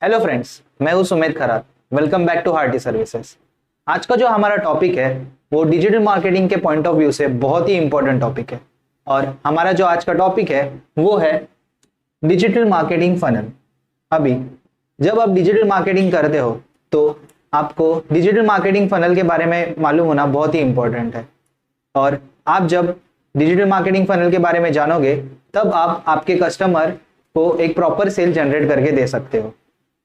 Hello friends, मैं हूं Sumit Kharat. Welcome back to Hearty Services. आज का जो हमारा टॉपिक है वो डिजिटल मार्केटिंग के पॉइंट ऑफ व्यू से बहुत ही इंपॉर्टेंट टॉपिक है। और हमारा जो आज का टॉपिक है वो है डिजिटल मार्केटिंग फनल। अभी जब आप डिजिटल मार्केटिंग करते हो तो आपको डिजिटल मार्केटिंग फनल के बारे में मालूम होना बहुत ही इंपॉर्टेंट है। और आप जब डिजिटल मार्केटिंग फनल के बारे में जानोगे तब आप आपके कस्टमर को एक प्रॉपर सेल जनरेट करके दे सकते हो।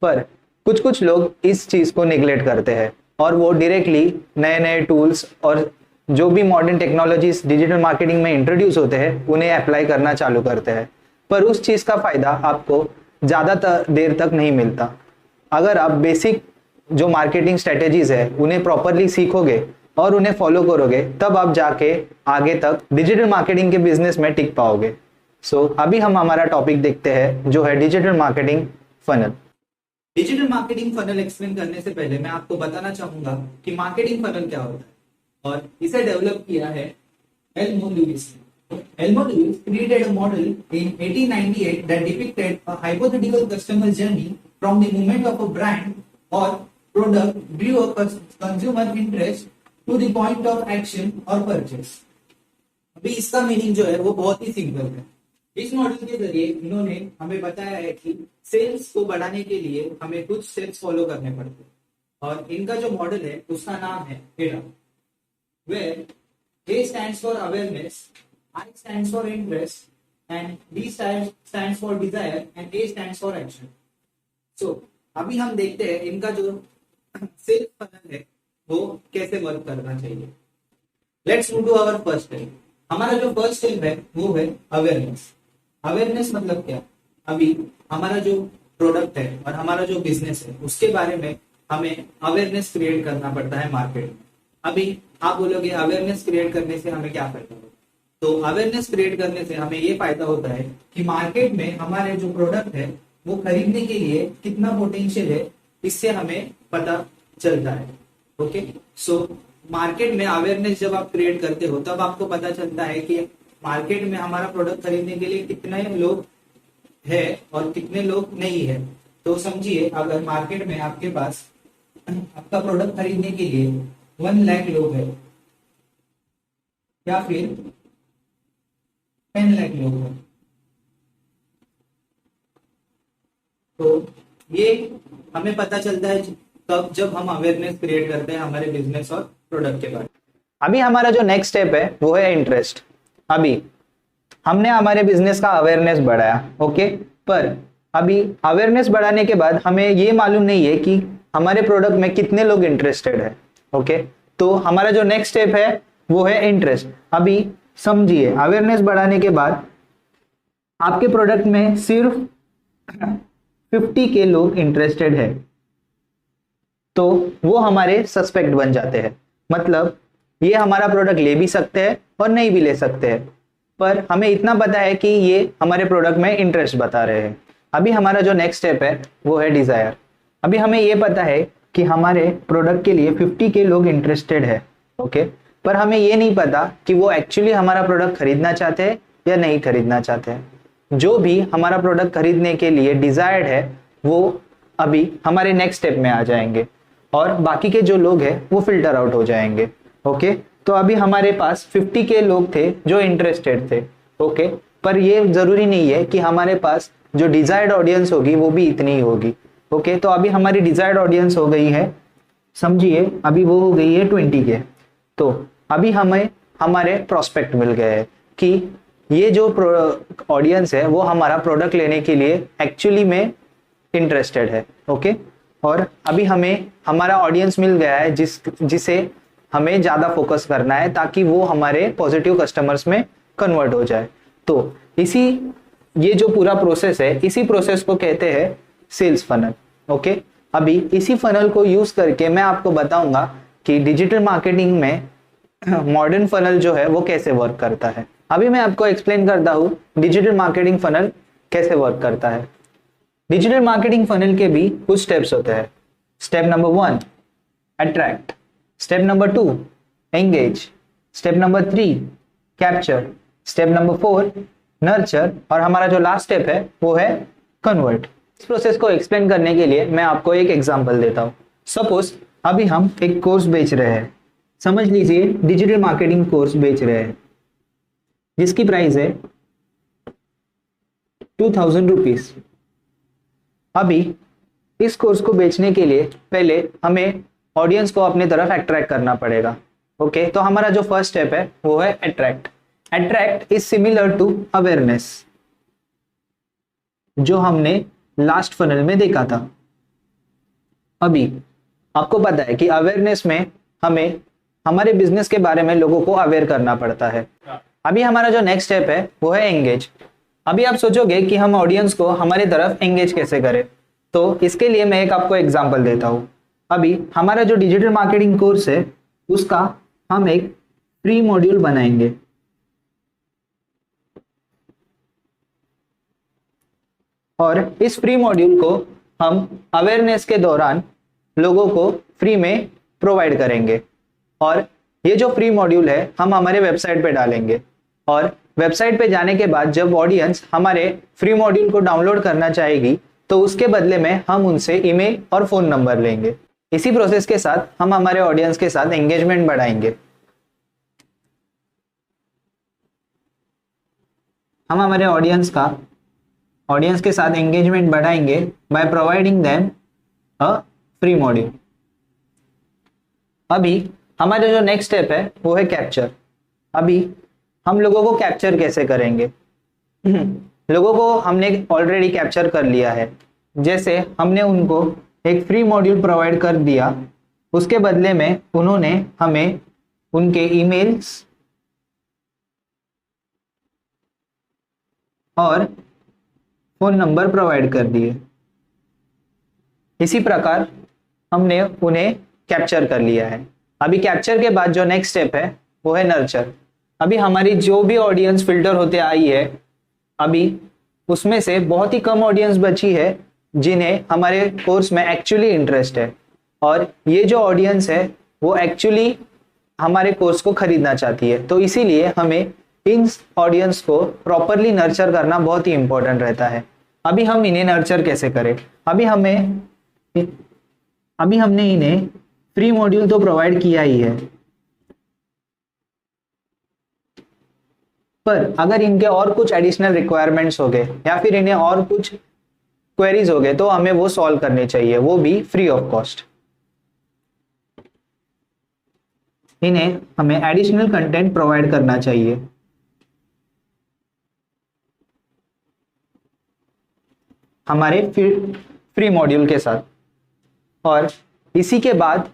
पर कुछ कुछ लोग इस चीज को निगलेक्ट करते हैं और वो डायरेक्टली नए नए टूल्स और जो भी मॉडर्न टेक्नोलॉजीज डिजिटल मार्केटिंग में इंट्रोड्यूस होते हैं उन्हें अप्लाई करना चालू करते हैं। पर उस चीज का फायदा आपको ज्यादा देर तक नहीं मिलता। अगर आप बेसिक जो मार्केटिंग स्ट्रेटेजीज है उन्हें प्रॉपरली सीखोगे और उन्हें फॉलो करोगे तब आप जाके आगे तक डिजिटल मार्केटिंग के बिजनेस में टिक पाओगे। अभी हम हमारा टॉपिक देखते हैं जो है digital marketing funnel. Digital marketing funnel explain करने से पहले मैं आपको बताना चाहूंगा कि मार्केटिंग फनल क्या होता है और इसे डेवलप किया है एल्मो लुइस ने। Elmo Lewis created a model in 1898 that depicted a hypothetical customer journey from the moment of a brand or product grew a consumer interest to the point of action or purchase। अभी इसका meaning जो है वो बहुत ही simple है। इस model के जरिए इन्होंने हमें बताया है कि सेल्स को बढ़ाने के लिए हमें कुछ स्टेप्स फॉलो करने पड़ते हैं और इनका जो मॉडल है उसका नाम है एडा, where A stands for awareness, I stands for interest, and D stands for desire, and A stands for action। अभी हम देखते हैं इनका जो सेल्स फनल है वो कैसे वर्क करना चाहिए। Let's move to our first step. हमारा जो फर्स्ट स्टेप है वो है अवेयरनेस। अवेयरनेस मतलब क्या? अभी हमारा जो प्रोडक्ट है और हमारा जो बिजनेस है उसके बारे में हमें अवेयरनेस क्रिएट करना पड़ता है मार्केट में। अभी आप बोलोगे अवेयरनेस क्रिएट करने से हमें क्या फायदा होगा? तो अवेयरनेस क्रिएट करने से हमें ये फायदा होता है कि मार्केट में हमारे जो प्रोडक्ट है वो खरीदने के लिए कितना पोटेंशियल है इससे हमें पता चलता है। ओके, मार्केट में अवेयरनेस जब आप क्रिएट करते हो तब आपको पता चलता है कि मार्केट में हमारा प्रोडक्ट खरीदने के लिए कितने लोग है और कितने लोग नहीं है। तो समझिए अगर मार्केट में आपके पास आपका प्रोडक्ट खरीदने के लिए 1 लाख लोग है या फिर 10 लाख लोग है तो ये हमें पता चलता है तब जब हम अवेयरनेस क्रिएट करते हैं हमारे बिजनेस और प्रोडक्ट के बारे में। अभी हमारा जो नेक्स्ट स्टेप है वो है इंटरेस्ट। अभी हमने हमारे बिजनेस का अवेयरनेस बढ़ाया, ओके, पर अभी अवेयरनेस बढ़ाने के बाद हमें ये मालूम नहीं है कि हमारे प्रोडक्ट में कितने लोग इंटरेस्टेड है। ओके, तो हमारा जो नेक्स्ट स्टेप है वो है इंटरेस्ट। अभी समझिए अवेयरनेस बढ़ाने के बाद आपके प्रोडक्ट में सिर्फ 50 के लोग इंटरेस्टेड है तो वो हमारे सस्पेक्ट बन जाते हैं। मतलब ये हमारा प्रोडक्ट ले भी सकते हैं और नहीं भी ले सकते हैं, पर हमें इतना पता है कि ये हमारे प्रोडक्ट में इंटरेस्ट बता रहे हैं। अभी हमारा जो नेक्स्ट स्टेप है वो है डिजायर। अभी हमें ये पता है कि हमारे प्रोडक्ट के लिए 50 के लोग इंटरेस्टेड है, ओके, पर हमें ये नहीं पता कि वो एक्चुअली हमारा प्रोडक्ट खरीदना चाहते हैं या नहीं खरीदना चाहते हैं। जो भी हमारा प्रोडक्ट खरीदने के लिए डिजायर्ड है वो अभी हमारे नेक्स्ट स्टेप में आ जाएंगे और बाकी के जो लोग हैं वो फिल्टर आउट हो जाएंगे। ओके, तो अभी हमारे पास 50 के लोग थे जो इंटरेस्टेड थे, ओके, पर ये जरूरी नहीं है कि हमारे पास जो डिजायर्ड ऑडियंस होगी वो भी इतनी ही होगी। ओके, तो अभी हमारी डिजायर्ड ऑडियंस हो गई है, समझिए अभी वो हो गई है 20 के। तो अभी हमें हमारे प्रोस्पेक्ट मिल गए हैं कि ये जो ऑडियंस है वो हमारा प्रोडक्ट लेने के लिए एक्चुअली में इंटरेस्टेड है। ओके, और अभी हमें हमारा ऑडियंस मिल गया है जिसे हमें ज्यादा फोकस करना है ताकि वो हमारे पॉजिटिव कस्टमर्स में कन्वर्ट हो जाए। तो ये जो पूरा प्रोसेस है इसी प्रोसेस को कहते हैं सेल्स फनल। ओके, अभी इसी फनल को यूज करके मैं आपको बताऊंगा कि डिजिटल मार्केटिंग में मॉडर्न फनल जो है वो कैसे वर्क करता है। अभी मैं आपको एक्सप्लेन करता हूँ डिजिटल मार्केटिंग फनल कैसे वर्क करता है। डिजिटल मार्केटिंग फनल के भी कुछ स्टेप्स होते हैं। Step number 1 attract, step number 2 engage, step number 3 capture, step number 4 nurture और हमारा जो लास्ट स्टेप है वो है कन्वर्ट। इस प्रोसेस को एक्सप्लेन करने के लिए मैं आपको एक एग्जांपल देता हूँ। सपोज अभी हम एक कोर्स बेच रहे हैं, समझ लीजिए डिजिटल मार्केटिंग कोर्स बेच रहे हैं जिसकी प्राइस है 2000 रुपीज। अभी इस कोर्स को बेचने के लिए पहले हमें ऑडियंस को अपनी तरफ अट्रैक्ट करना पड़ेगा। ओके, तो हमारा जो फर्स्ट स्टेप है वो है attract. Attract is similar to awareness, जो हमने लास्ट फनल में देखा था। अभी आपको पता है कि अवेयरनेस में हमें हमारे बिजनेस के बारे में लोगों को अवेयर करना पड़ता है। अभी हमारा जो नेक्स्ट स्टेप है वो है एंगेज। अभी आप सोचोगे कि हम ऑडियंस को हमारी तरफ एंगेज कैसे करें, तो इसके लिए मैं एक आपको एग्जांपल देता हूं। अभी हमारा जो डिजिटल मार्केटिंग कोर्स है उसका हम एक फ्री मॉड्यूल बनाएंगे। और इस फ्री मॉड्यूल को हम अवेयरनेस के दौरान लोगों को फ्री में प्रोवाइड करेंगे। और ये जो फ्री मॉड्यूल है हम हमारे वेबसाइट पे डालेंगे, और वेबसाइट पे जाने के बाद जब ऑडियंस हमारे फ्री मॉड्यूल को डाउनलोड करना चाहेगी तो उसके बदले में हम उनसे ईमेल और फोन नंबर लेंगे। इसी प्रोसेस के साथ हम हमारे ऑडियंस के साथ एंगेजमेंट बढ़ाएंगे। हम हमारे ऑडियंस के साथ एंगेजमेंट बढ़ाएंगे by providing them a free module. अभी हमारा जो नेक्स्ट स्टेप है वो है कैप्चर। अभी हम लोगों को कैप्चर कैसे करेंगे? लोगों को हमने ऑलरेडी कैप्चर कर लिया है। जैसे हमने उनको एक फ्री मॉड्यूल प्रोवाइड कर दिया, उसके बदले में उन्होंने हमें उनके ईमेल्स और फोन नंबर प्रोवाइड कर दिए। इसी प्रकार हमने उन्हें कैप्चर कर लिया है। अभी कैप्चर के बाद जो नेक्स्ट स्टेप है वो है नर्चर। अभी हमारी जो भी ऑडियंस फिल्टर होते आई है, अभी उसमें से बहुत ही कम ऑडियंस बची है जिन्हें हमारे कोर्स में एक्चुअली इंटरेस्ट है, और ये जो ऑडियंस है वो एक्चुअली हमारे कोर्स को खरीदना चाहती है। तो इसीलिए हमें इन ऑडियंस को प्रॉपरली नर्चर करना बहुत ही इंपॉर्टेंट रहता है। अभी हम इन्हें नर्चर कैसे करें? अभी हमने इन्हें फ्री मॉड्यूल तो प्रोवाइड किया ही है, पर अगर इनके और कुछ एडिशनल रिक्वायरमेंट्स हो गए या फिर इन्हें और कुछ क्वेरीज हो गए तो हमें वो सॉल्व करने चाहिए, वो भी फ्री ऑफ कॉस्ट। इन्हें हमें एडिशनल कंटेंट प्रोवाइड करना चाहिए। हमारे फ्री मॉड्यूल के साथ। और इसी के बाद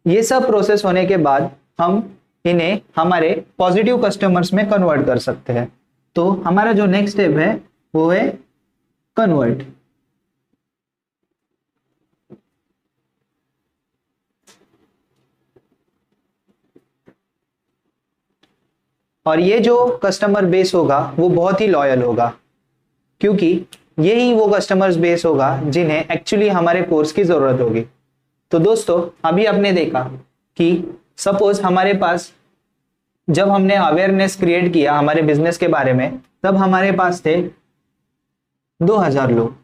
ये सब प्रोसेस होने के बाद हम इन्हें हमारे पॉजिटिव कस्टमर्स में कन्वर्ट कर सकते हैं। तो हमारा जो नेक्स्ट स्टेप है वो है कन्वर्ट। और ये जो कस्टमर बेस होगा वो बहुत ही लॉयल होगा, क्योंकि यही वो कस्टमर्स बेस होगा जिन्हें एक्चुअली हमारे कोर्स की जरूरत होगी। तो दोस्तों अभी आपने देखा कि सपोज हमारे पास जब हमने अवेयरनेस क्रिएट किया हमारे बिजनेस के बारे में, तब हमारे पास थे 2000 लोग।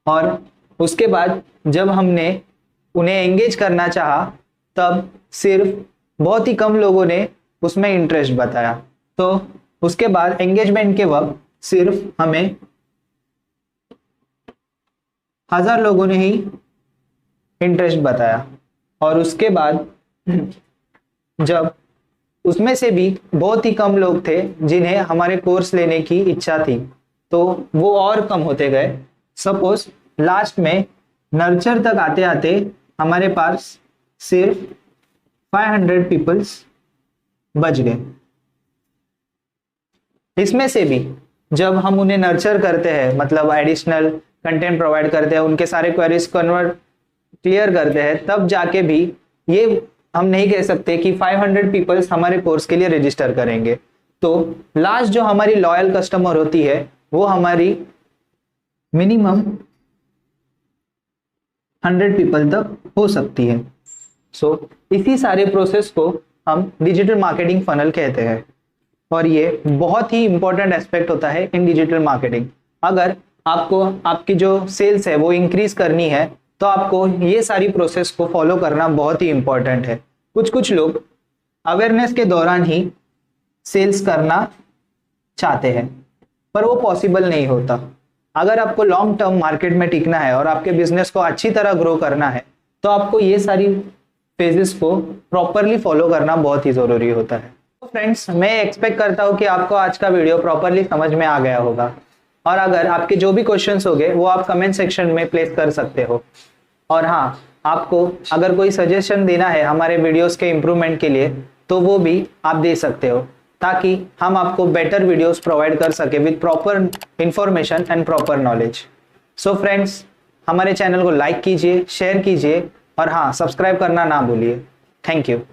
और उसके बाद जब हमने उन्हें एंगेज करना चाहा तब सिर्फ बहुत ही कम लोगों ने उसमें इंटरेस्ट बताया। तो उसके बाद एंगेजमेंट के वक्त सिर्फ हमें 1000 लोगों ने ही इंटरेस्ट बताया। और उसके बाद जब उसमें से भी बहुत ही कम लोग थे जिन्हें हमारे कोर्स लेने की इच्छा थी, तो वो और कम होते गए। सपोज लास्ट में नर्चर तक आते आते हमारे पास सिर्फ 500 पीपल्स बच गए। इसमें से भी जब हम उन्हें नर्चर करते हैं, मतलब एडिशनल कंटेंट प्रोवाइड करते हैं, उनके सारे क्वेरीज क्लियर करते हैं, तब जाके भी ये हम नहीं कह सकते कि 500 पीपल्स हमारे कोर्स के लिए रजिस्टर करेंगे। तो लास्ट जो हमारी लॉयल कस्टमर होती है वो हमारी मिनिमम 100 पीपल तक हो सकती है। सो इसी सारे प्रोसेस को हम डिजिटल मार्केटिंग फनल कहते हैं। और ये बहुत ही इंपॉर्टेंट एस्पेक्ट होता है इन डिजिटल मार्केटिंग। अगर आपको आपकी जो सेल्स है वो इंक्रीज करनी है तो आपको ये सारी प्रोसेस को फॉलो करना बहुत ही इंपॉर्टेंट है। कुछ लोग अवेयरनेस के दौरान ही सेल्स करना चाहते हैं पर वो पॉसिबल नहीं होता। अगर आपको लॉन्ग टर्म मार्केट में टिकना है और आपके बिजनेस को अच्छी तरह ग्रो करना है तो आपको ये सारी फेजेस को प्रॉपरली फॉलो करना बहुत ही जरूरी होता है। तो फ्रेंड्स, मैं एक्सपेक्ट करता हूँ कि आपको आज का वीडियो प्रॉपरली समझ में आ गया होगा। और अगर आपके जो भी क्वेश्चंस होंगे वो आप कमेंट सेक्शन में प्लेस कर सकते हो। और हाँ, आपको अगर कोई सजेशन देना है हमारे वीडियोस के इम्प्रूवमेंट के लिए तो वो भी आप दे सकते हो, ताकि हम आपको बेटर वीडियोस प्रोवाइड कर सके with proper information and proper knowledge. So friends, हमारे चैनल को लाइक कीजिए, शेयर कीजिए और हाँ, सब्सक्राइब करना ना भूलिए। Thank you.